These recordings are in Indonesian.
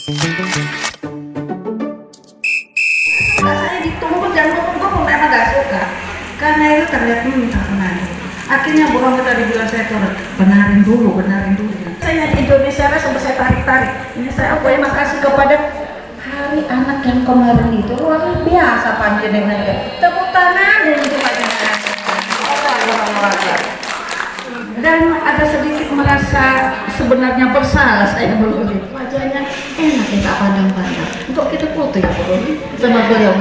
Saya dituntut dan gue memang gak suka karena itu terlihat minta benarin. Akhirnya Bu Ahmad tadi bilang saya turun, benarin dulu. Saya di Indonesia sampai saya tarik. Ini saya terima kasih kepada Hari Anak yang kemarin itu luar biasa panjenengan. Tepuk tangan dan itu panjenengan. Dan ada sedikit merasa sebenarnya bersalah saya belum itu. Wajahnya enak ya tak pandang-pandang. Untuk kita foto ya belum sama beliau.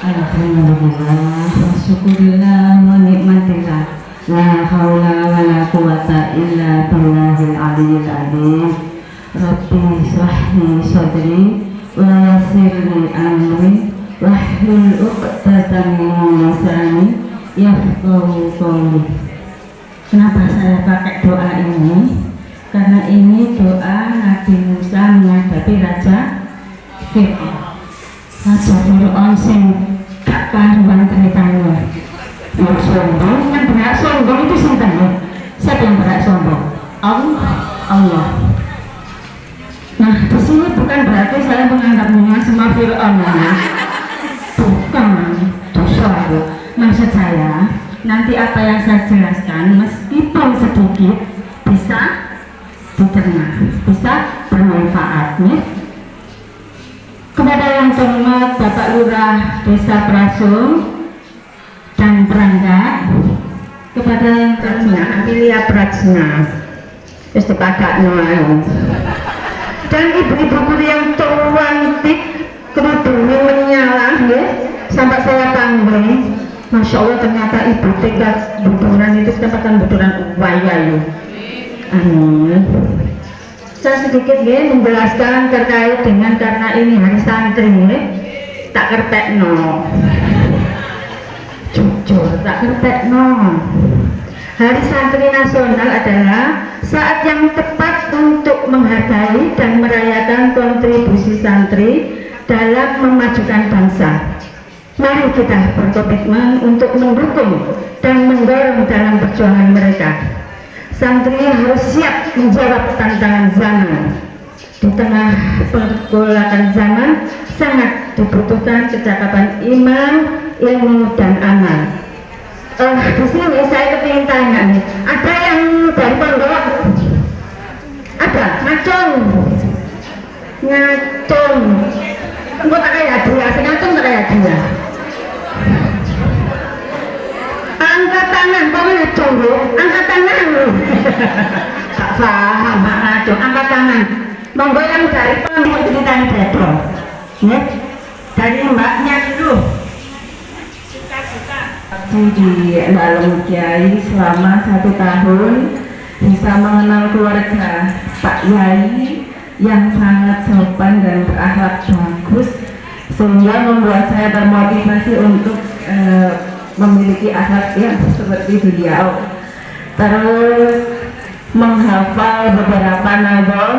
Alhamdulillah, syukurillah wa nikmatillah. La haula wa la quwata illa billahil aliyyil azim. Rabbi ishrah li sadri wa yassir li amri wahlul 'uqdatam min lisani yafqahu qawli. Kenapa saya pakai doa ini? Karena ini doa Nabi Musa menghadapi Raja Fir'aun. Raja Fir'aun sing gak karuan ceritanya. Yang sombong, yang berat sombong itu sinten ya? Siapa yang berat sombong? Allah. Nah, di sini bukan berarti saya menganggapnya semua Fir'aun ya. Bukan, dosa ya. Maksud saya, nanti apa yang saya jelaskan meskipun sedikit bisa diterima, bisa bermanfaat nih. Kepada yang terhormat Bapak Lurah Desa Prasung dan Perangkat, kepada yang terhormat Amelia Prajna, terus dipadakno dan ibu-ibu yang cantik, kerudungnya menyala ya, sampai saya panggil. Masya Allah, ternyata ibu tinggal buduran itu kesempatan buduran wayayu. Amin. Saya sedikit ya menjelaskan terkait dengan karena ini hari santri ya, tak kertekno. Jujur tak kertekno. Hari Santri Nasional adalah saat yang tepat untuk menghargai dan merayakan kontribusi santri dalam memajukan bangsa. Mari kita berkomitmen untuk mendukung dan mendorong dalam perjuangan mereka. Santri harus siap menjawab tantangan zaman. Di tengah pergolakan zaman, sangat dibutuhkan kecakapan iman, ilmu, dan amal. Di sini saya ingin tanya nih, ada yang dari pondok? Ada? Ngacung? Enggak tak kayak dia, ngacung tak kayak dia. Angkat tangan, pokoknya coba angkat tangan. Tak paham, ngacung, angkat tangan. Monggo yang dari pondok ceritanya Betro, ya, dari mbaknya dulu. Di dalam Kiai selama 1 tahun bisa mengenal keluarga Pak Yai yang sangat sopan dan berakhlak bagus, sehingga membuat saya termotivasi untuk memiliki akhlak yang seperti beliau. Terus menghafal beberapa nazom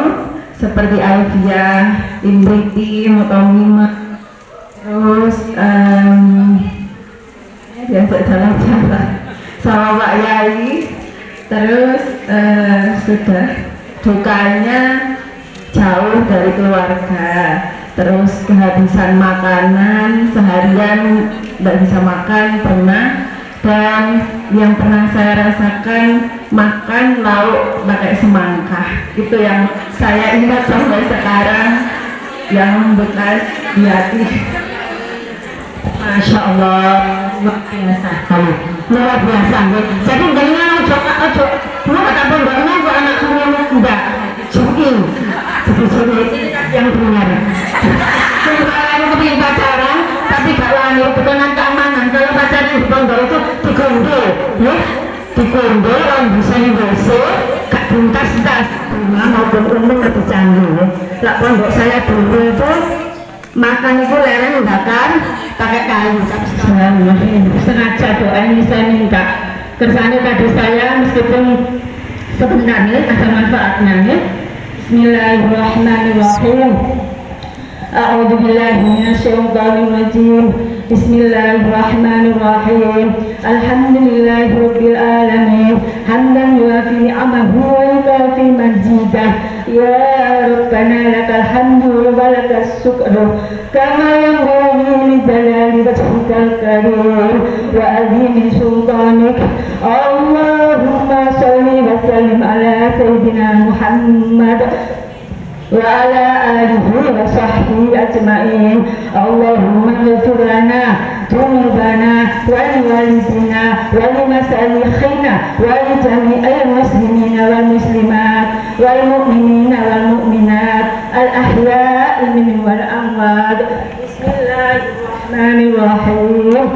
seperti Alfiyah, Imriti, Mutomimah, terus biasa jalan-jalan sama Pak Yai. Terus sudah dukanya jauh dari keluarga, terus kehabisan makanan, seharian tidak bisa makan pernah, dan yang pernah saya rasakan makan lauk pakai semangka, itu yang saya ingat sampai sekarang, yang bekas di hati. Masya Allah, luar biasa, luar biasa. Jadi dengan ojo, dua kata pondoknya kok anak kamu enggak jogging, ini yang benar. Kalau kepingin pacaran, tapi gak wani dengan keamanan. Kalau pacaran di pondok itu digondol, ya, digondol, orang bisa ngosok, gak buntas-tas, maupun umum lebih canggih. Lah pondok saya dulu itu makan itu lereng bakar pakai kayu. Sengaja doa ini saya minta kersane pada saya, meskipun sebenarnya ada manfaatnya ya. Bismillahirrahmanirrahim. A'udzubillahi minasyaitonir rajim. Bismillahirrahmanirrahim. Alhamdulillahirabbil alamin. Hamdan yuafi ni'amahu wa yukafi majidah. Ya Rabbana lakal hamdu wal الشكر كما ينبغي لجلال وجهك الكريم وعظيم سلطانك. اللهم صل وسلم على سيدنا محمد وعلى آله وصحبه أجمعين. اللهم اغفر لنا ذنوبنا ولوالدينا ولمشايخنا ولجميع المسلمين والمسلمات والمؤمنين والمؤمنات الأحياء منهم والأموات. بسم الله الرحمن الرحيم.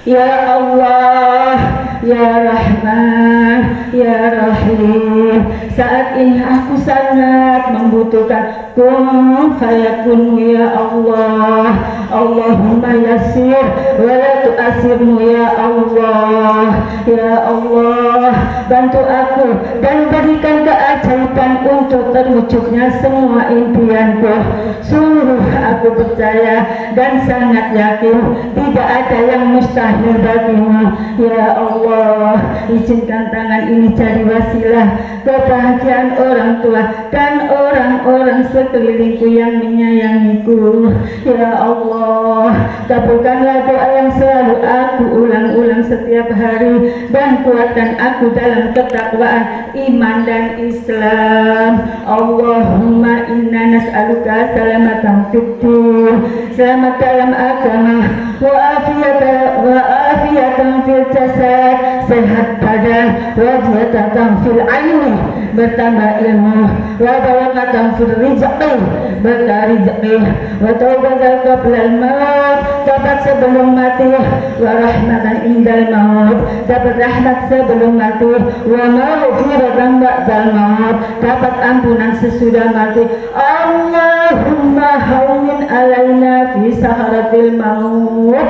Ya Allah, Ya Rahman, Ya Rahim, saat ini aku sangat membutuhkan kun fayakunmu ya Allah. Allahumma yasir wa la tu'asirmu ya Allah. Ya Allah, bantu aku dan berikan keajaiban untuk terwujudnya semua impianku. Sungguh aku percaya dan sangat yakin tidak ada yang mustahil bagimu. Ya Allah, izinkan tangan ini jadi wasilah kebahagiaan orang tua dan orang-orang sekelilingku yang menyayangiku. Ya Allah, kabulkanlah doa yang selalu aku ulang-ulang setiap hari dan kuatkan aku dalam ketakwaan iman dan Islam. Allahumma inna nas'aluka salamatan fid din, selamat dalam agama, wa afiyatan fil jasad, sehat badan, wa ziyadatan fil ilmi, bertambah ilmu, wa barakatan fil rizqi, berkah rizqi, wa taubatan qabla al-maut, dapat sebelum mati, wa rahmatan indal maut, dapat rahmat sebelum mati, wa maghfiratan ba'dal maut, dapat ampunan sesudah mati. Allahumma hawwin alaina fi saharatil maut,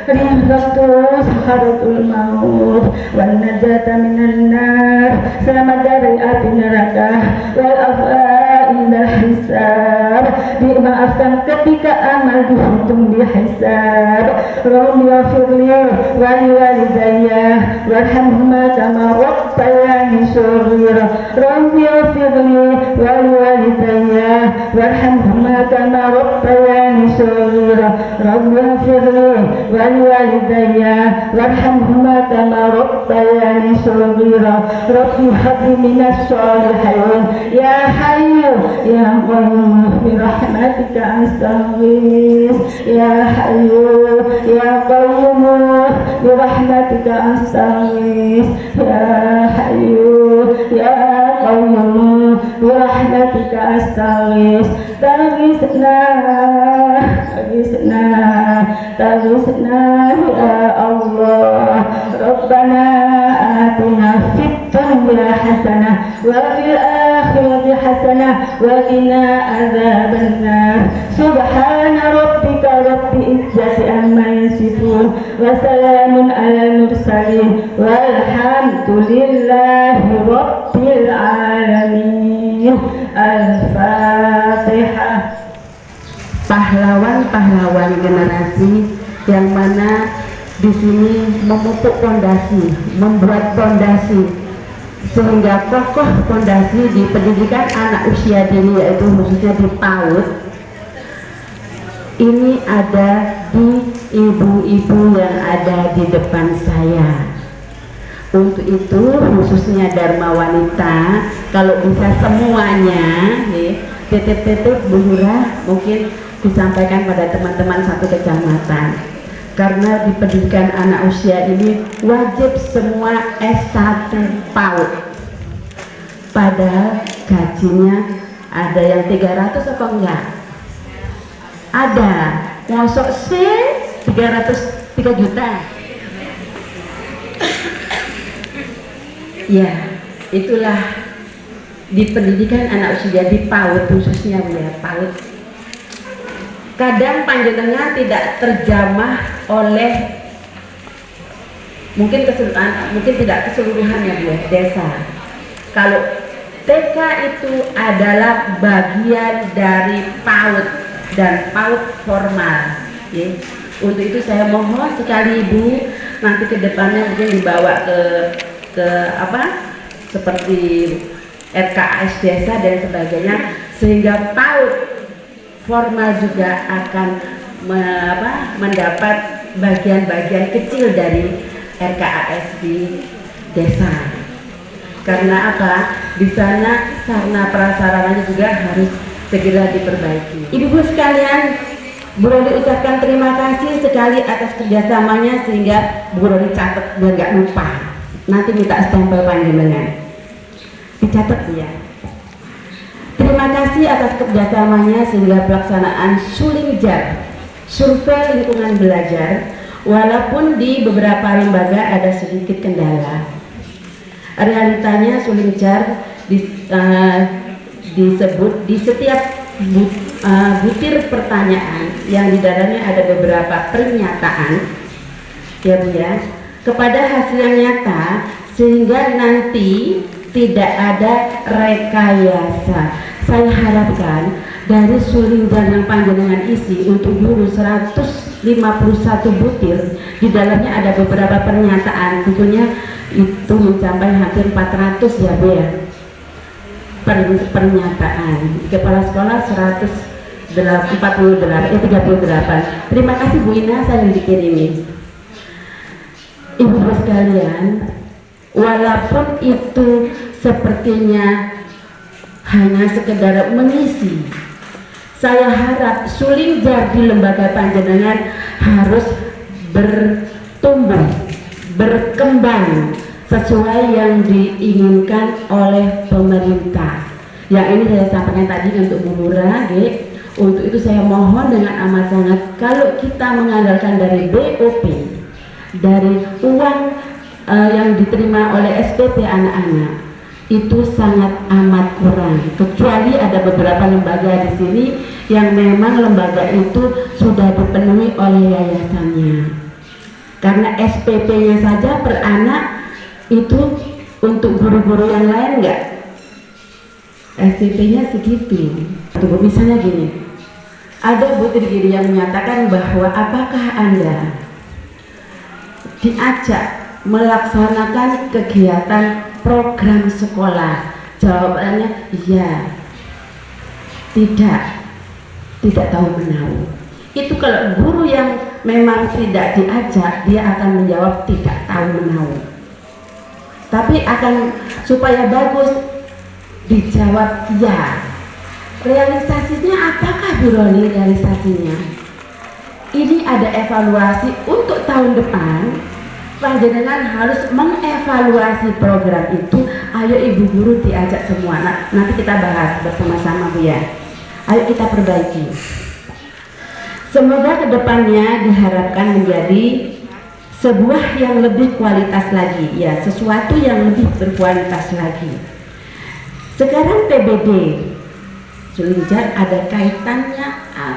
ringgatu saharatul maut, wal najata minan nar, selamat dari api neraka, wal afa indal hisab, dimaafkan ketika amal dihitung di hisab. Rabbi wafirli wali walidayya warhamhuma kama rabbayani shaghira. Rabbi wafirli wali walidayya warhamhuma kama rabbayani shaghira. Rabbi wafirli wali walidayya warhamhuma kama rabbayani shaghira. Rabbi habli minas shalihin. Ya hayyu ya qayyum bi rahmatika astaghis. Ya hayyu ya qayyum bi rahmatika astaghis. Ya hayyu ya qayyum bi rahmatika astaghis. Taghithna ya Allah. Rabbana atina fid dunya hasanah wa fil akhirati hasanah wa qina adzabannar. Subhana rabbika rabbil izzati amma yasifun wa salamun alal mursalin walhamdulillahi rabbil alamin. Al-Fatihah. Pahlawan-pahlawan generasi yang mana di sini memupuk pondasi, membuat pondasi sehingga kokoh pondasi di pendidikan anak usia dini, yaitu khususnya di PAUD. Ini ada di ibu-ibu yang ada di depan saya. Untuk itu khususnya Dharma Wanita, kalau bisa semuanya titip-titip Bu Lurah mungkin disampaikan pada teman-teman satu kecamatan, karena di pendidikan anak usia ini wajib semua S1 PAUD, padahal gajinya ada yang 300 apa enggak? Ada, ngosok sih 303 juta. Ya, itulah di pendidikan anak usia di PAUD khususnya ya, PAUD. Kadang panjenengan tidak terjamah oleh mungkin tidak keseluruhan ya Bu, desa. Kalau TK itu adalah bagian dari PAUD dan PAUD formal ya. Untuk itu saya mohon sekali Ibu, nanti ke depannya mungkin dibawa ke apa seperti RKAS desa dan sebagainya, sehingga PAUD formal juga akan mendapat bagian-bagian kecil dari RKAS di desa. Karena apa? Di sana sarana prasarananya juga harus segera diperbaiki. Ibu-ibu sekalian, Bu Roli ucapkan terima kasih sekali atas kerjasamanya, sehingga Bu Roli catat biar nggak lupa. Nanti minta stempel panjenengan. Dicatat ya. Terima kasih atas kerjasamanya sehingga pelaksanaan Sulingjar, survei lingkungan belajar, walaupun di beberapa lembaga ada sedikit kendala. Realitanya Sulingjar disebut di setiap butir pertanyaan yang di dalamnya ada beberapa pernyataan, ya Bu ya, kepada hasil yang nyata, sehingga nanti tidak ada rekayasa. Saya harapkan dari Sulingjar yang panjenengan isi untuk guru 151 butir, di dalamnya ada beberapa pernyataan, tentunya itu mencapai hampir 400 ya Bu ya, pernyataan. Kepala sekolah 38. Terima kasih Bu Ina, saya dikirimi. Ibu-ibu sekalian, walaupun itu sepertinya hanya sekedar mengisi, saya harap Sulingjar di lembaga panjenengan harus bertumbuh, berkembang sesuai yang diinginkan oleh pemerintah. Yang ini saya sampaikan tadi untuk Bu Lurah, untuk itu saya mohon dengan amat sangat, kalau kita mengandalkan dari BOP, dari uang yang diterima oleh SPP anak-anak, itu sangat amat kurang. Kecuali ada beberapa lembaga di sini yang memang lembaga itu sudah dipenuhi oleh yayasannya. Karena SPP-nya saja per anak itu untuk guru-guru yang lain enggak, SPP-nya segitu. Tunggu, misalnya gini, ada butir gini yang menyatakan bahwa apakah Anda diajak melaksanakan kegiatan program sekolah? Jawabannya iya, tidak tahu menahu. Itu kalau guru yang memang tidak diajak, dia akan menjawab tidak tahu menahu. Tapi akan supaya bagus dijawab ya. Realisasinya apakah Bu Roli realisasinya? Ini ada evaluasi untuk tahun depan. Panjenengan harus mengevaluasi program itu. Ayo ibu guru diajak semua. Nanti kita bahas bersama-sama Bu ya. Ayo kita perbaiki. Semoga kedepannya diharapkan menjadi sebuah yang lebih kualitas lagi, ya, sesuatu yang lebih berkualitas lagi. Sekarang PBD Sulingjar ada kaitannya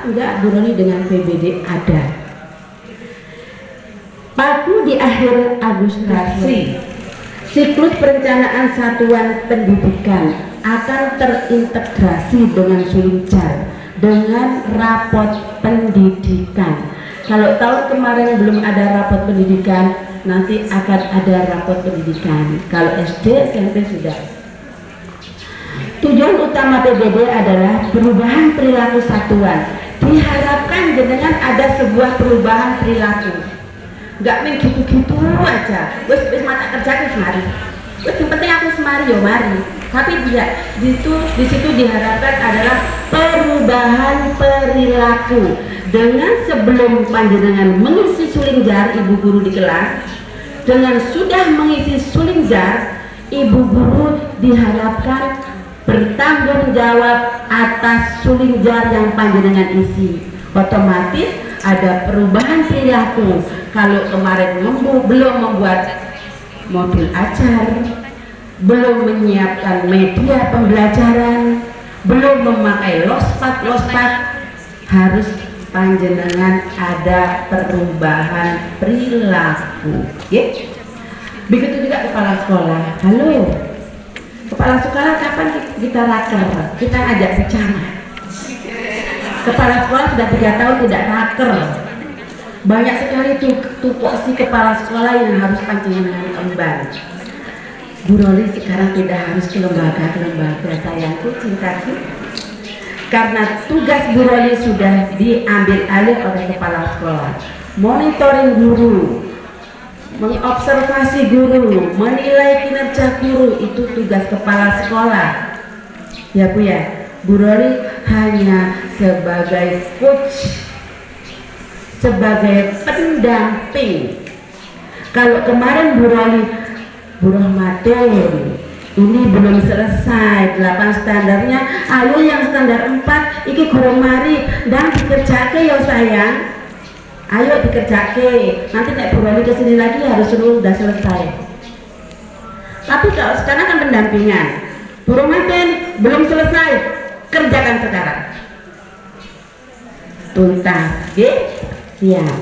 enggak Bu Roli dengan PBD? Ada. Paku di akhir Agustasi, siklus perencanaan satuan pendidikan akan terintegrasi dengan Sulingjar dengan rapot pendidikan. Kalau tahun kemarin belum ada rapot pendidikan, nanti akan ada rapot pendidikan. Kalau SD, SMP sudah. Tujuan utama PBD adalah perubahan perilaku satuan. Diharapkan dengan ada sebuah perubahan perilaku. Nggak main gitu-gitu aja. Wes mata kerja aku semari. Wes yang penting aku semari yo mari. Tapi tidak. Di situ diharapkan adalah perubahan perilaku. Dengan sebelum panjenengan mengisi Sulingjar, ibu guru di kelas, dengan sudah mengisi Sulingjar, ibu guru diharapkan bertanggung jawab atas Sulingjar yang panjenengan isi. Otomatis ada perubahan perilaku. Kalau kemarin belum membuat modul ajar, belum menyiapkan media pembelajaran, belum memakai lospat, harus panjenengan ada perubahan perilaku. Begitu juga kepala sekolah. Halo, kepala sekolah kapan kita raker? Kita ajak bicara. Kepala sekolah sudah 3 tahun tidak raker. Banyak sekali tupoksi kepala sekolah yang harus panjenengan kembali. Bu Roli sekarang tidak harus ke lembaga sayangku, cintaku. karena tugas Bu Roli sudah diambil alih oleh kepala sekolah. Monitoring guru, mengobservasi guru, menilai kinerja guru, itu tugas kepala sekolah. Ya Bu ya, Bu Roli hanya sebagai coach, sebagai pendamping. Kalau kemarin Bu Roli, Bu Rahmatul, ini belum selesai 8 standarnya, ayo yang standar 4 iki kurang mari dan dikerjake ya sayang, ayo dikerjake, nanti nek Bu Roli kesini lagi harus sudah selesai. Tapi kalau sekarang kan pendampingan, Bu Rahmatul belum selesai, kerjakan sekarang tuntas, siap.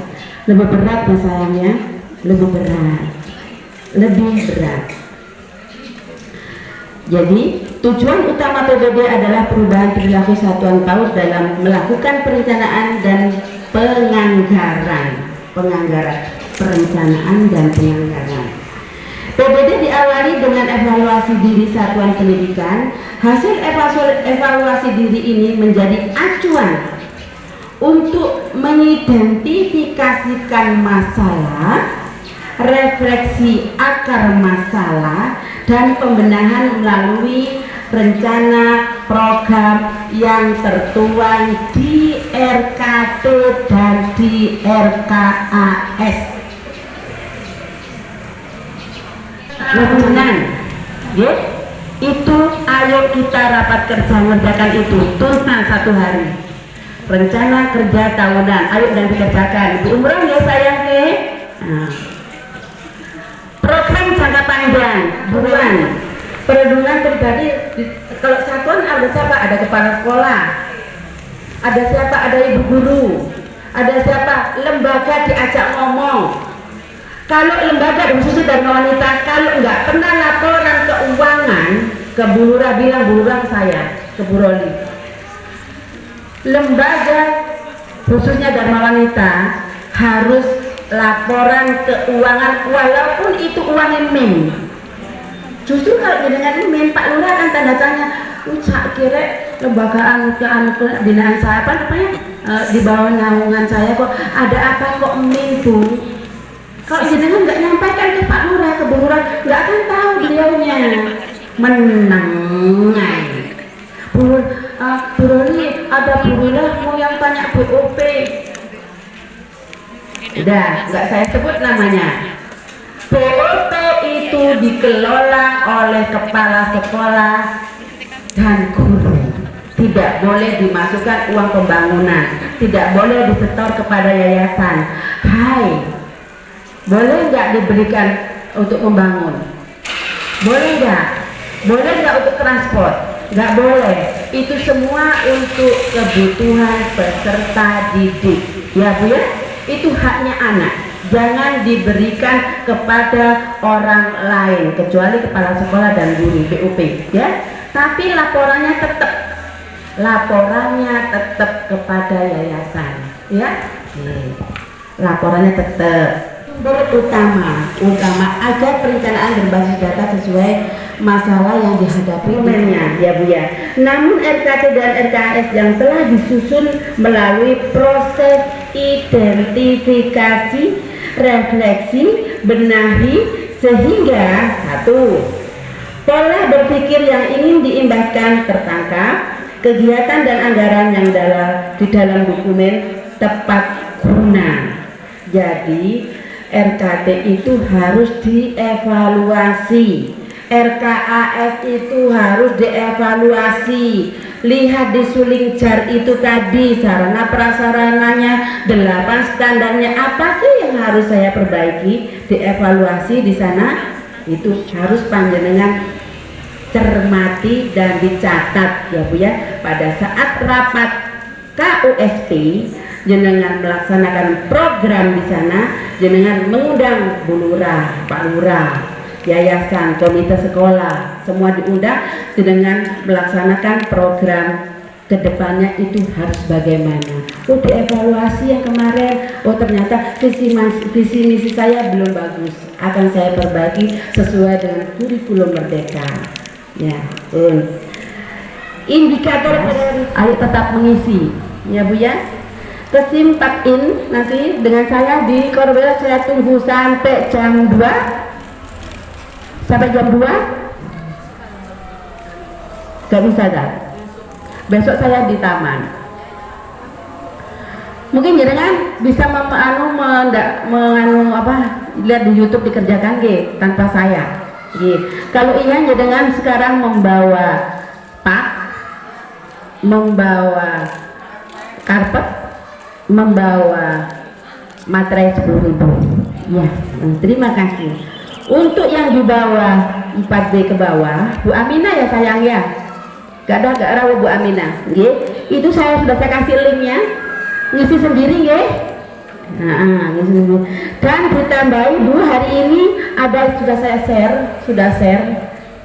Lebih berat ya sayangnya, lebih berat. Jadi tujuan utama PBD adalah perubahan perilaku satuan PAUD dalam melakukan perencanaan dan penganggaran. PBD diawali dengan evaluasi diri satuan pendidikan. Hasil evaluasi diri ini menjadi acuan untuk mengidentifikasikan masalah, refleksi akar masalah, dan pembenahan melalui rencana program yang tertuang di RKT dan di RKAS. Lebaran, itu ayo kita rapat kerja ngerjakan itu tuntas 1 hari. Rencana kerja tahunan, ayo dan dikerjakan. Bu Umroh ya sayang program jangka panjang, buruan. Perlindungan pribadi, kalau satuan ada siapa? Ada kepala sekolah, ada siapa? Ada ibu guru, ada siapa? Lembaga diajak ngomong. Kalau lembaga khususnya Dharma Wanita, kalau nggak pernah laporan keuangan ke Bu Lurah, bilang Bu Lurah ke saya, ke Bu Roli. Lembaga khususnya Dharma Wanita harus laporan keuangan walaupun itu uang min. Justru kalau dengan min, Pak Lurah kan tanda tanya, cak kira lembaga binaan saya apa namanya di bawah naungan saya kok ada apa kok min Bu? Kalau jenengan nggak nyampaikan ke Pak Lurah, ke Bu Lurah, nggak akan tahu beliaunya. Menang. Bu Roli, ada Bu Lurah mau yang tanya BOP. Udah, nggak saya sebut namanya. BOP itu dikelola oleh kepala sekolah dan guru. Tidak boleh dimasukkan uang pembangunan, tidak boleh disetor kepada yayasan. Hai, boleh nggak diberikan untuk membangun? Boleh nggak? Boleh nggak untuk transport? Nggak boleh. Itu semua untuk kebutuhan peserta didik. Ya Bu ya? Itu haknya anak. Jangan diberikan kepada orang lain kecuali kepala sekolah dan guru BUP ya. Tapi laporannya tetap kepada yayasan ya. Laporannya tetap. Utama agar perencanaan berbasis data sesuai masalah yang dihadapi ya Bu ya. Namun RKT dan RKAS yang telah disusun melalui proses identifikasi, refleksi, benahi sehingga 1. Pola berpikir yang ingin diimbaskan tertangkap, kegiatan dan anggaran yang di dalam dokumen tepat guna. Jadi RKT itu harus dievaluasi, RKAS itu harus dievaluasi. Lihat di suling jar itu tadi sarana prasarananya, 8 standarnya apa sih yang harus saya perbaiki, dievaluasi di sana. Itu harus panjenengan cermati dan dicatat ya Bu ya. Pada saat rapat KUSP jenengan melaksanakan program di sana, jenengan mengundang Bu Lurah, Pak Lurah, yayasan, komite sekolah, semua diundang, jenengan melaksanakan program kedepannya itu harus bagaimana. Oh dievaluasi yang kemarin, oh ternyata visi misi saya belum bagus, akan saya perbaiki sesuai dengan kurikulum Merdeka. Ya, indikator ayo tetap mengisi ya Bu ya. Kesimpat in nanti dengan saya di Korbel, saya tunggu sampai jam 2 sampai jam 2 gak bisa dah, besok saya di taman. Mungkin jenengan bisa lihat di YouTube dikerjakan tanpa saya. Kalau iya jenengan sekarang membawa pak, membawa karpet, membawa materai 10.000 ya. Terima kasih. Untuk yang di bawah 4B ke bawah, Bu Aminah ya sayang ya, gak rawuh Bu Aminah itu saya sudah saya kasih linknya, ngisi sendiri ngisi sendiri. Dan ditambahi Bu, hari ini ada sudah share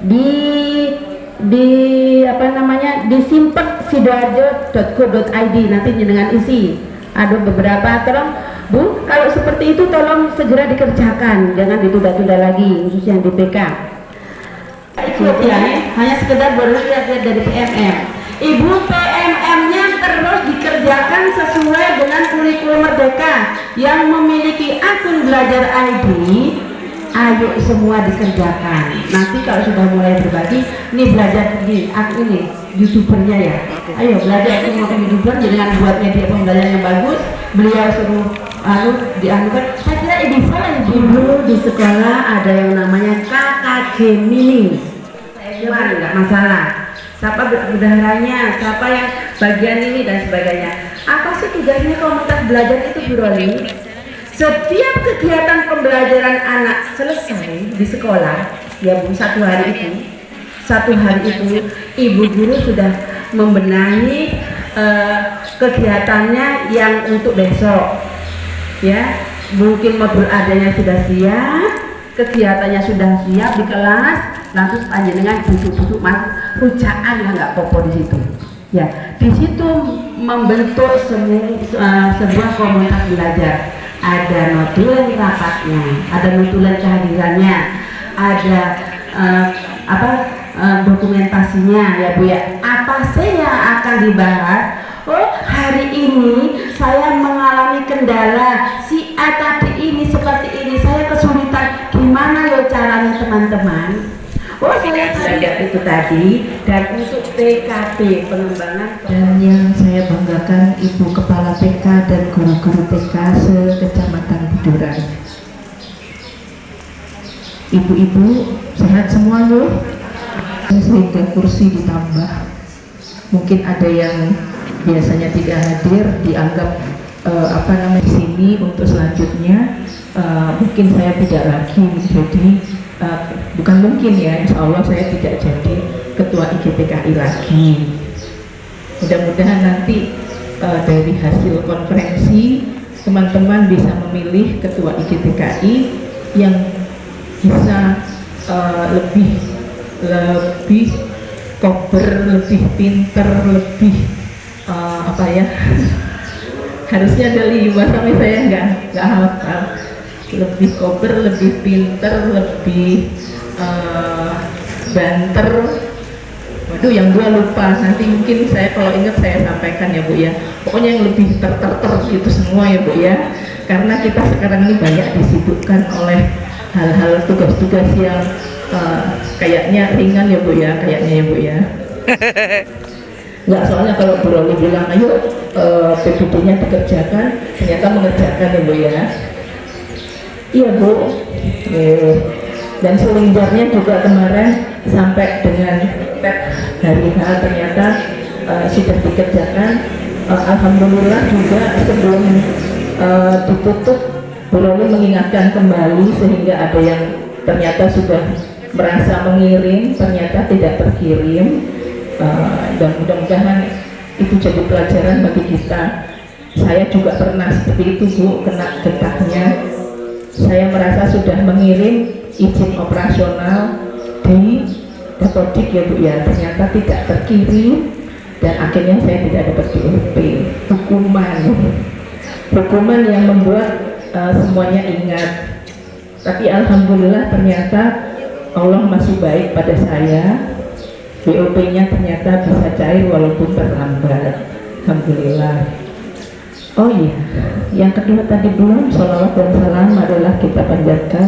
di apa namanya, di simpek.sidoarjo.co.id, nanti dengan isi ada beberapa. Tolong Bu, kalau seperti itu tolong segera dikerjakan, jangan ditunda-tunda lagi, khusus yang di PK. Ikut ya, hanya sekedar baru lihat dari PMM. Ibu, PMM-nya terus dikerjakan sesuai dengan kurikulum Merdeka yang memiliki akun belajar ID. Ayo semua dikerjakan. Nanti kalau sudah mulai berbagi, ini belajar di aku ini YouTubernya ya. Ayo belajar semua ke YouTuber, dengan buat media pembelajaran yang bagus. Beliau suruh dianukan. Saya kira ini salah dulu di sekolah ada yang namanya KKG Mini. Saya nggak masalah. Siapa bendaharanya, siapa yang bagian ini dan sebagainya. Apa sih tugasnya komunitas belajar itu Bu Roli? Setiap kegiatan pembelajaran anak selesai di sekolah, ya Bu, satu hari itu ibu guru sudah membenahi kegiatannya yang untuk besok, ya. Mungkin modul adanya sudah siap, kegiatannya sudah siap di kelas, langsung panjenengan duduk-duduk mas, rujaan ya nggak popo di situ. Ya, di situ membentuk sebuah komunitas belajar. Ada notulen rapatnya, ada notulen kehadirannya, ada dokumentasinya ya Bu ya. Apa sih yang akan dibahas? Oh, hari ini saya mengalami kendala si A tadi ini seperti ini, saya kesulitan, gimana ya caranya teman-teman? Oh, saya belajar itu tadi. Dan untuk PKP pengembangan, Dan yang saya banggakan Ibu Kepala PK dan guru-guru PK se-Kecamatan Buduran. Ibu-ibu sehat semua loh, sehingga kursi ditambah. Mungkin ada yang biasanya tidak hadir dianggap di sini untuk selanjutnya. Mungkin saya tidak lagi jadi bukan mungkin ya, insya Allah saya tidak jadi ketua IGTKI lagi. Mudah-mudahan nanti dari hasil konferensi teman-teman bisa memilih ketua IGTKI yang bisa lebih kober, lebih pinter, lebih harusnya ada 5 sampai saya nggak hafal. Lebih kober, lebih pinter, lebih banter. Waduh, yang 2 lupa. Nanti mungkin saya kalau ingat saya sampaikan ya Bu ya. Pokoknya yang lebih ter gitu semua ya Bu ya. Karena kita sekarang ini banyak disibukkan oleh hal-hal tugas-tugas yang kayaknya ringan ya Bu ya, kayaknya ya Bu ya. Nggak, soalnya kalau Bu Roli bilang ayo PPD-nya dikerjakan, ternyata mengerjakan ya Bu ya. Iya Bu. Dan selinjarnya juga kemarin sampai dengan hari H ternyata sudah dikerjakan. Alhamdulillah juga sebelum ditutup Bu Roli mengingatkan kembali sehingga ada yang ternyata sudah merasa mengirim, ternyata tidak terkirim. Dan mudah-mudahan itu jadi pelajaran bagi kita. Saya juga pernah seperti itu Bu, kena getahnya. Saya merasa sudah mengirim izin operasional di Dapodik ya Bu ya, ternyata tidak terkirim dan akhirnya saya tidak dapat BLP. Hukuman yang membuat semuanya ingat. Tapi alhamdulillah ternyata Allah masih baik pada saya. BOP-nya ternyata bisa cair walaupun terlambat. Alhamdulillah. Oh iya, yang kedua tadi belum, sholawat dan salam adalah kita panjatkan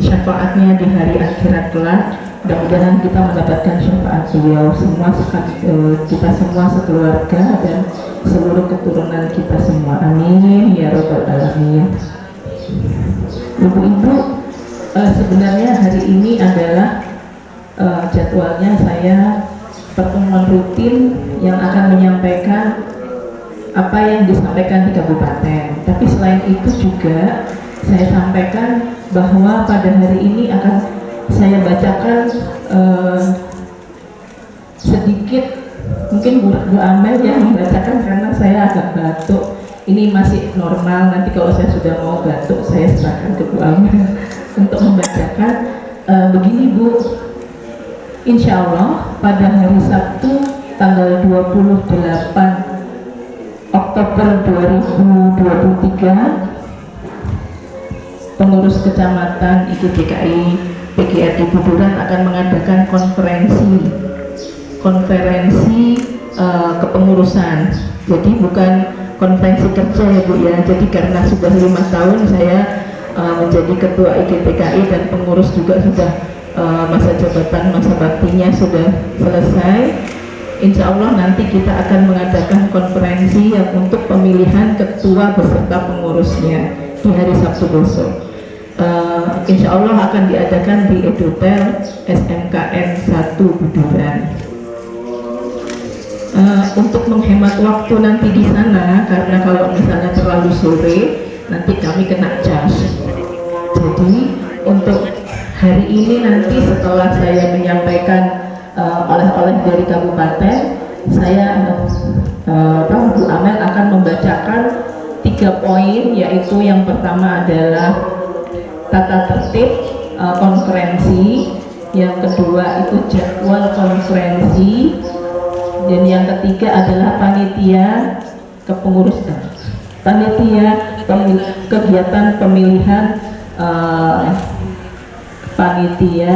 syafaatnya di hari akhirat kelak. Mudah-mudahan kita mendapatkan syafaat beliau semua, kita semua sekeluarga dan seluruh keturunan kita semua. Amin ya rabbal alamin. Ibu-ibu, sebenarnya hari ini adalah jadwalnya saya pertemuan rutin yang akan menyampaikan apa yang disampaikan di kabupaten. Tapi selain itu juga saya sampaikan bahwa pada hari ini akan saya bacakan sedikit, mungkin Bu Amel yang membacakan karena saya agak batuk. Ini masih normal, nanti kalau saya sudah mau batuk saya serahkan ke Bu Amel untuk membacakan. Begini Bu, insya Allah pada hari Sabtu tanggal 28 Oktober 2023 pengurus kecamatan IGDKI PGRI Buduran akan mengadakan konferensi kepengurusan. Jadi bukan konferensi kerja ya Bu ya. Jadi karena sudah 5 tahun saya menjadi ketua IGDKI dan pengurus juga sudah masa jabatan, masa baktinya sudah selesai. Insya Allah nanti kita akan mengadakan konferensi yang untuk pemilihan ketua beserta pengurusnya di hari Sabtu besok. Insya Allah akan diadakan di Edutel SMKN 1 Buduran. Untuk menghemat waktu nanti di sana, karena kalau misalnya terlalu sore nanti kami kena cas. Jadi untuk hari ini nanti setelah saya menyampaikan oleh-oleh dari kabupaten, saya Bu Amel akan membacakan 3 poin, yaitu yang pertama adalah tata tertib konferensi, yang kedua itu jadwal konferensi, dan yang ketiga adalah panitia kepengurusan, kegiatan pemilihan panitia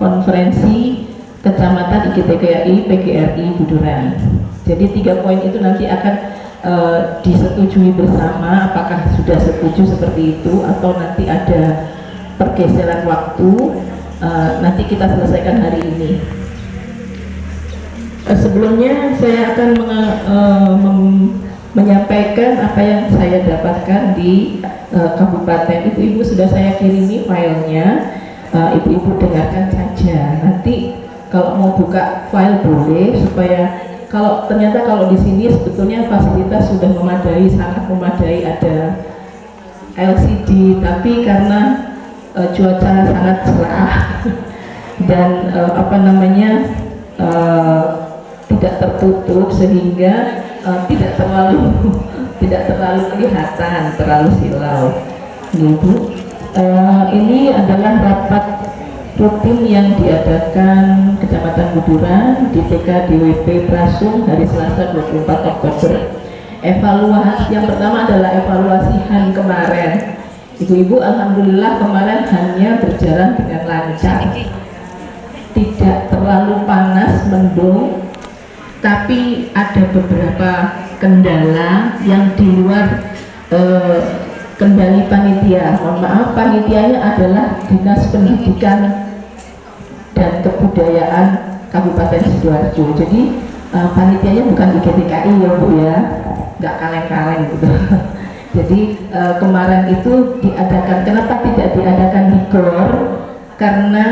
konferensi Kecamatan IGDKI PGRI Buduran. Jadi 3 poin itu nanti akan disetujui bersama, apakah sudah setuju seperti itu atau nanti ada pergeseran waktu. Nanti kita selesaikan hari ini. Sebelumnya saya akan menyampaikan apa yang saya dapatkan di kabupaten. Ibu-ibu sudah saya kirimi filenya, ibu-ibu dengarkan saja. Nanti kalau mau buka file boleh, supaya kalau ternyata kalau di sini sebetulnya fasilitas sudah memadai, sangat memadai, ada LCD, tapi karena cuaca sangat cerah dan tidak tertutup sehingga tidak terlalu kelihatan, terlalu silau. Gitu. Ini adalah rapat rutin yang diadakan Kecamatan Buduran di TK DWP Prasung hari Selasa 24 Oktober. Evaluasi yang pertama adalah evaluasi HAN kemarin. Ibu-ibu, alhamdulillah kemarin HAN-nya berjalan dengan lancar, tidak terlalu panas mendung, tapi ada beberapa kendala yang di luar kendali panitia. Mohon maaf, panitianya adalah Dinas Pendidikan dan Kebudayaan Kabupaten Sidoarjo. Jadi panitianya bukan IGDKI ya Bu ya, nggak kaleng-kaleng gitu. Jadi kemarin itu diadakan, kenapa tidak diadakan di GOR? Karena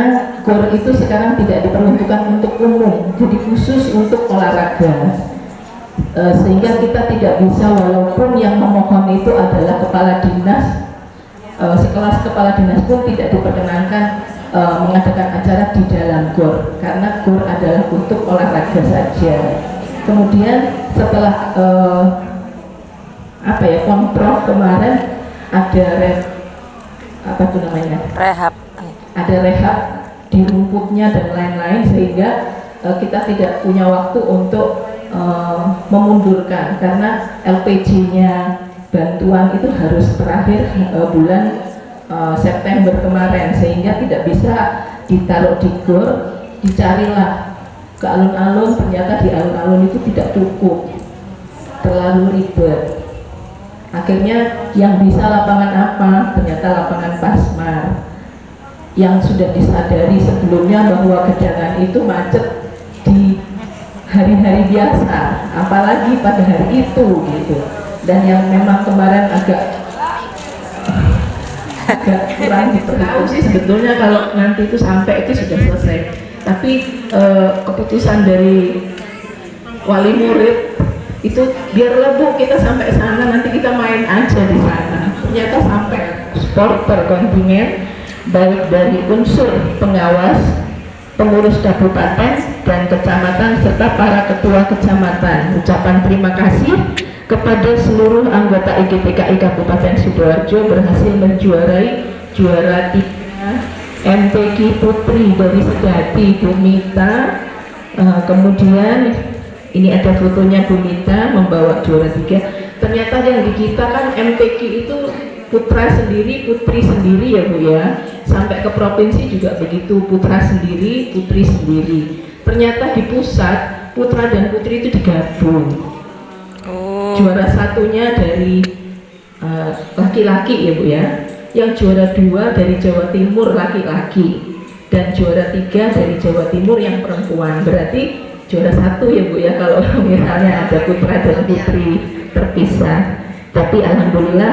GOR itu sekarang tidak diperuntukkan untuk umum, jadi khusus untuk olahraga. Sehingga kita tidak bisa, walaupun yang memohon itu adalah kepala dinas, sekelas kepala dinas pun tidak diperkenankan mengadakan acara di dalam GOR, karena GOR adalah untuk olahraga saja. Kemudian setelah Pemprov kemarin ada rehab, ada rehab di rumputnya dan lain-lain, sehingga kita tidak punya waktu untuk memundurkan, karena LPG-nya bantuan itu harus terakhir bulan September kemarin, sehingga tidak bisa ditaruh di GOR. Dicarilah ke alun-alun, ternyata di alun-alun itu tidak cukup, terlalu ribet. Akhirnya yang bisa lapangan apa? Ternyata lapangan Pasmar, yang sudah disadari sebelumnya bahwa Gedangan itu macet di hari-hari biasa, apalagi pada hari itu gitu. Dan yang memang kemarin agak kurang diperhitungkan sih sebetulnya kalau nanti itu sampai itu sudah selesai. Tapi keputusan dari wali murid itu biarlah Bu kita sampai sana, nanti kita main aja di sana. Ternyata sampai supporter kontingen baik dari unsur pengawas, pengurus kabupaten dan kecamatan serta para ketua kecamatan. Ucapan terima kasih kepada seluruh anggota IGTKI Kabupaten Sidoarjo berhasil menjuarai juara 3 MTQ Putri dari Sedati, Bu Mita. Kemudian ini ada fotonya Bu Mita membawa juara 3. Ternyata yang di kita kan MTQ itu putra sendiri, putri sendiri ya Bu ya. Sampai ke provinsi juga begitu, putra sendiri, putri sendiri. Ternyata di pusat putra dan putri itu digabung. Juara satunya dari laki-laki ya Bu ya. Yang juara 2 dari Jawa Timur laki-laki, dan juara 3 dari Jawa Timur yang perempuan. Berarti juara 1 ya Bu ya kalau misalnya ada putra dan putri terpisah. Tapi alhamdulillah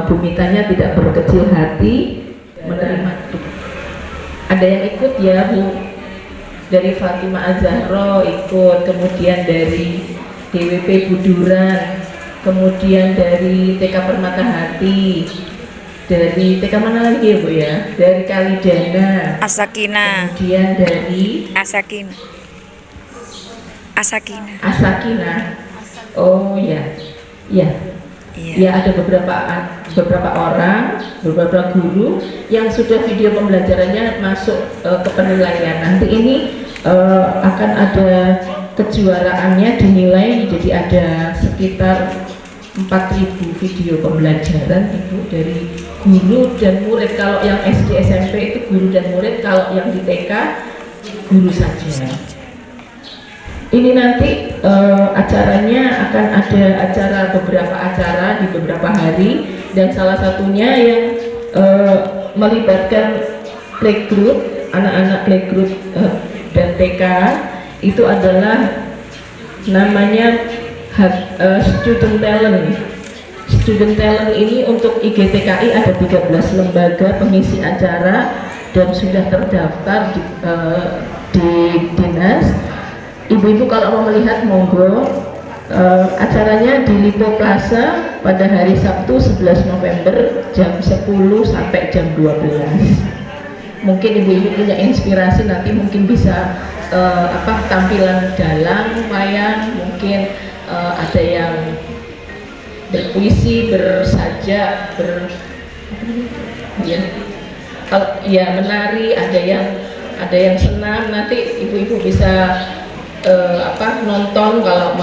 Bu Mitanya tidak berkecil hati menerima. Ada yang ikut ya Bu, dari Fatimah Az-Zahra ikut, kemudian dari DWP Buduran, kemudian dari TK Permata Hati, dari TK mana lagi ya Bu ya, dari Kalidana, Asakina, kemudian dari Asakina, Asakina. Asakina. Oh ya, ya, Iya. ya ada beberapa orang, beberapa guru yang sudah video pembelajarannya masuk ke penilaian. Nanti ini akan ada kejuaraannya dinilai, jadi ada sekitar 4.000 video pembelajaran itu dari guru dan murid. Kalau yang SD SMP itu guru dan murid, kalau yang di TK guru saja. Ini nanti acaranya akan ada beberapa acara di beberapa hari, dan salah satunya yang melibatkan playgroup, anak-anak playgroup dan TK itu adalah namanya student talent. Student talent ini untuk IGTKI ada 13 lembaga pengisi acara dan sudah terdaftar di dinas. Ibu-ibu kalau mau melihat monggo. Acaranya di Lipo Plaza pada hari Sabtu 11 November jam 10 sampai jam 12. Mungkin ibu-ibu punya inspirasi nanti mungkin bisa tampilan dalang, wayang, mungkin ada yang berpuisi, bersajak, menari, ada yang senam. Nanti ibu-ibu bisa nonton kalau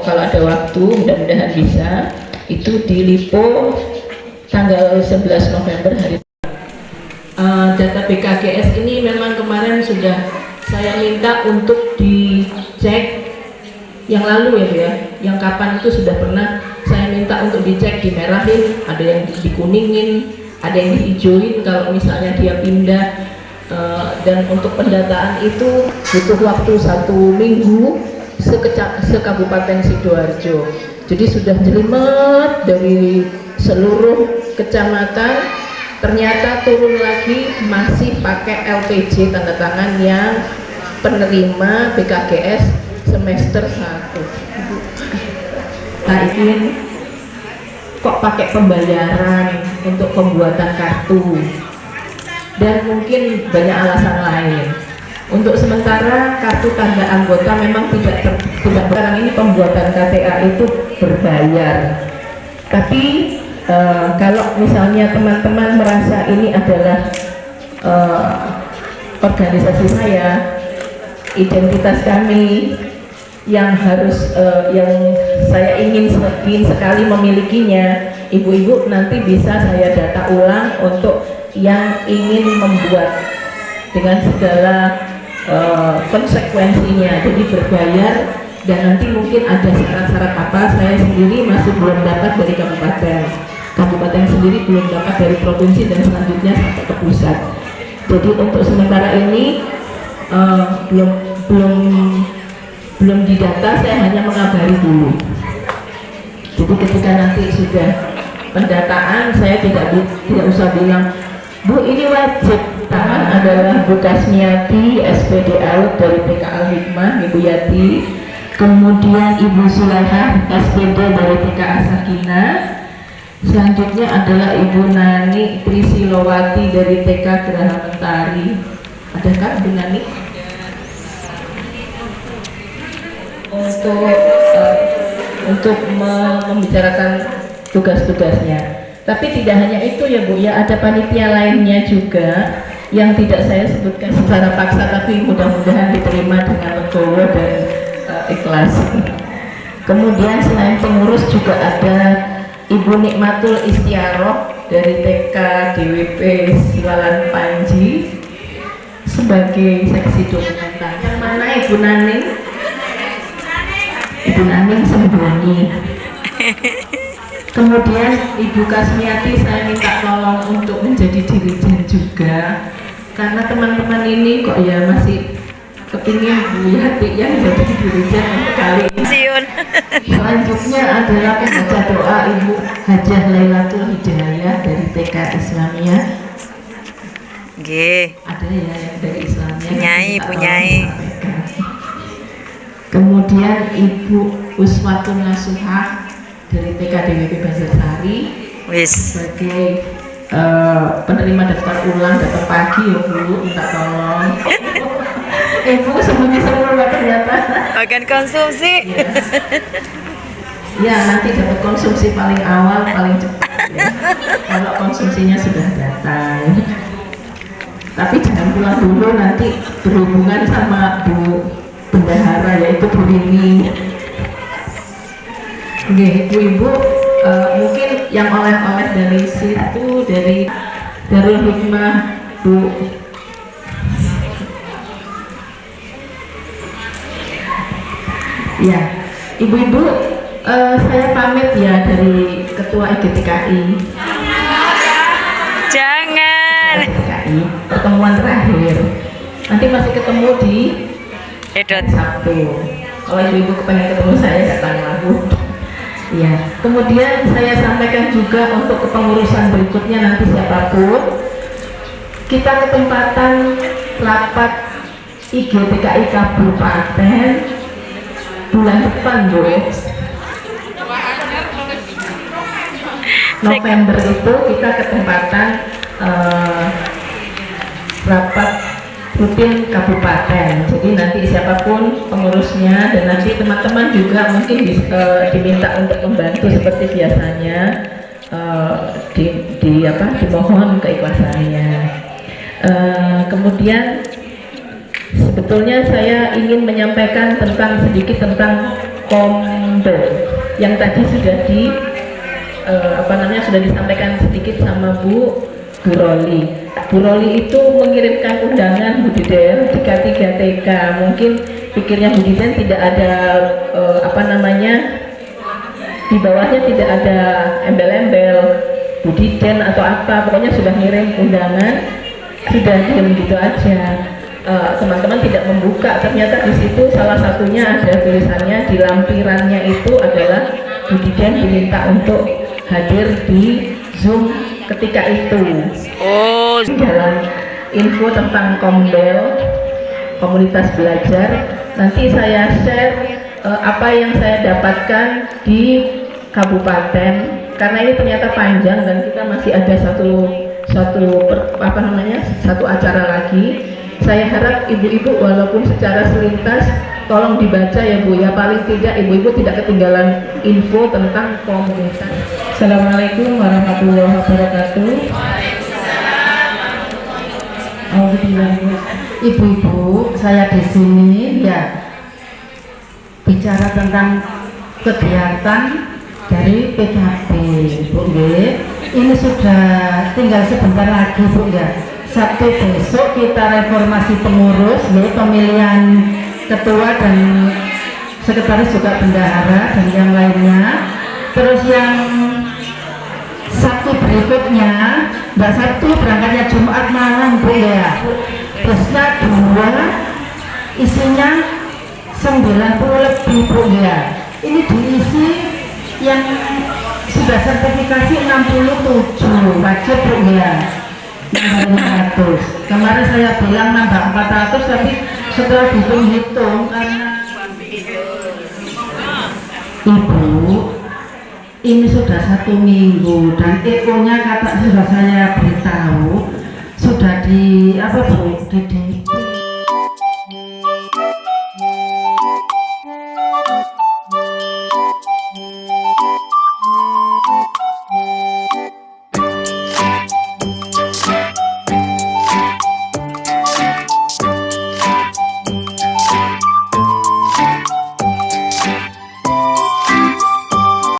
ada waktu, mudah-mudahan bisa. Itu di Lipo tanggal 11 November hari. Data BKGS ini memang kemarin sudah saya minta untuk dicek yang lalu ya Bu ya, yang kapan itu sudah pernah saya minta untuk dicek, dimerahin, ada yang dikuningin, ada yang dihijauin kalau misalnya dia pindah. Dan untuk pendataan itu butuh waktu 1 minggu se-Kabupaten Sidoarjo. Jadi sudah jelimet dari seluruh kecamatan, ternyata turun lagi masih pakai LPJ tanda tangan yang penerima BKGS semester 1. Nah ini kok pakai pembayaran untuk pembuatan kartu, dan mungkin banyak alasan lain. Untuk sementara kartu tanda anggota memang tidak sekarang ini pembuatan KTA itu berbayar. Tapi kalau misalnya teman-teman merasa ini adalah organisasi saya, identitas kami yang harus yang saya ingin sekali memilikinya, ibu-ibu nanti bisa saya data ulang untuk yang ingin membuat dengan segala konsekuensinya, jadi berbayar. Dan nanti mungkin ada syarat-syarat apa, saya sendiri masih belum dapat dari kabupaten sendiri belum dapat dari provinsi, dan selanjutnya sampai ke pusat. Jadi untuk sementara ini belum didata, saya hanya mengabari dulu. Jadi ketika nanti sudah pendataan, saya tidak usah bilang, Bu ini wajib. Tangan adalah Bu Kasmiati, SPD Out dari TK Al Hikmah, Ibu Yati. Kemudian Ibu Sulaihah, SPD dari TK Asakina. Selanjutnya adalah Ibu Nani Trisilowati dari TK Geraha Mentari. Adakah Ibu Nani? Untuk membicarakan tugas-tugasnya. Tapi tidak hanya itu ya Bu, ya ada panitia lainnya juga yang tidak saya sebutkan secara paksa, tapi mudah-mudahan diterima dengan legowo dan ikhlas. Kemudian selain pengurus juga ada Ibu Nikmatul Istiaroh dari TK DWP Siwalan Panji sebagai seksi dokumentasi. Yang mana Ibu Naning? Ibu Naning Semboni. Kemudian Ibu Kasmiati saya minta tolong untuk menjadi dirijen juga, karena teman-teman ini kok ya masih kepingin Bu Yati yang jadi dirijen untuk kali ini. Selanjutnya adalah pembaca doa Ibu Hajah Lailatul Hidayah dari TK Islamiyah. Ada ya yang dari Islamiyah. Punyai. Kemudian Ibu Uswatun Nasuhah dari TK DWP Banjarsari sebagai penerima daftar ulang, datang pagi ya Bu, minta tolong. Ibu sembunyi-sembunyi ternyata. Akan konsumsi. Ya nanti dapat konsumsi paling awal, paling cepat ya. Kalau konsumsinya sudah datang. Tapi jangan pulang dulu, nanti berhubungan sama Bu Bendahara, yaitu Bu Rini. Oke, Ibu-ibu, mungkin yang oleh-oleh dari situ, dari Darul Hikmah, Bu. Ya, Ibu-ibu, saya pamit ya dari Ketua IGTKI. Jangan. IGTKI, pertemuan terakhir. Nanti masih ketemu di Sabtu. Kalau Ibu-ibu kepengen ketemu saya, datang aku. Ya, kemudian saya sampaikan juga untuk kepengurusan berikutnya nanti siapapun, kita ketempatan rapat IGTKI Kabupaten bulan depan, Bu. November itu kita ketempatan rapat rutin kabupaten. Jadi nanti siapapun pengurusnya, dan nanti teman-teman juga mungkin diminta untuk membantu seperti biasanya, dimohon keikhlasannya. Kemudian sebetulnya saya ingin menyampaikan sedikit tentang komdo yang tadi sudah sudah disampaikan sedikit sama Bu Roli. Bu Roli itu mengirimkan undangan budidaya di K3 TK. Mungkin pikirnya budidaya tidak ada di bawahnya tidak ada embel-embel budidaya atau apa. Pokoknya sudah ngirim undangan, sudah diam gitu aja. Teman-teman tidak membuka. Ternyata di situ salah satunya ada tulisannya, di lampirannya itu adalah budidaya diminta untuk hadir di Zoom ketika itu. Dalam info tentang Komdel, komunitas belajar, nanti saya share apa yang saya dapatkan di kabupaten, karena ini ternyata panjang dan kita masih ada satu acara lagi. Saya harap ibu-ibu walaupun secara selintas tolong dibaca ya Bu ya, paling tidak ibu-ibu tidak ketinggalan info tentang komunitas. Assalamualaikum warahmatullahi wabarakatuh. Ibu-ibu, saya di sini ya bicara tentang kegiatan dari PKB, Bu. Ini sudah tinggal sebentar lagi, Bu ya. Sabtu besok kita reformasi pengurus, ya, pemilihan ketua dan sekretaris juga bendahara dan yang lainnya. Terus yang Sabtu berikutnya, Mbak Sabtu berangkatnya Jumat malam Bu ya. Busnya 2, isinya 90 lebih Bu ya. Ini diisi yang sudah sertifikasi 67 wajib Bu ya. Nambah 500. Kemarin saya bilang nambah 400 tapi setelah dihitung karena Ibu ini sudah 1 minggu dan EO nya kata sudah saya beritahu sudah di apa Bu, di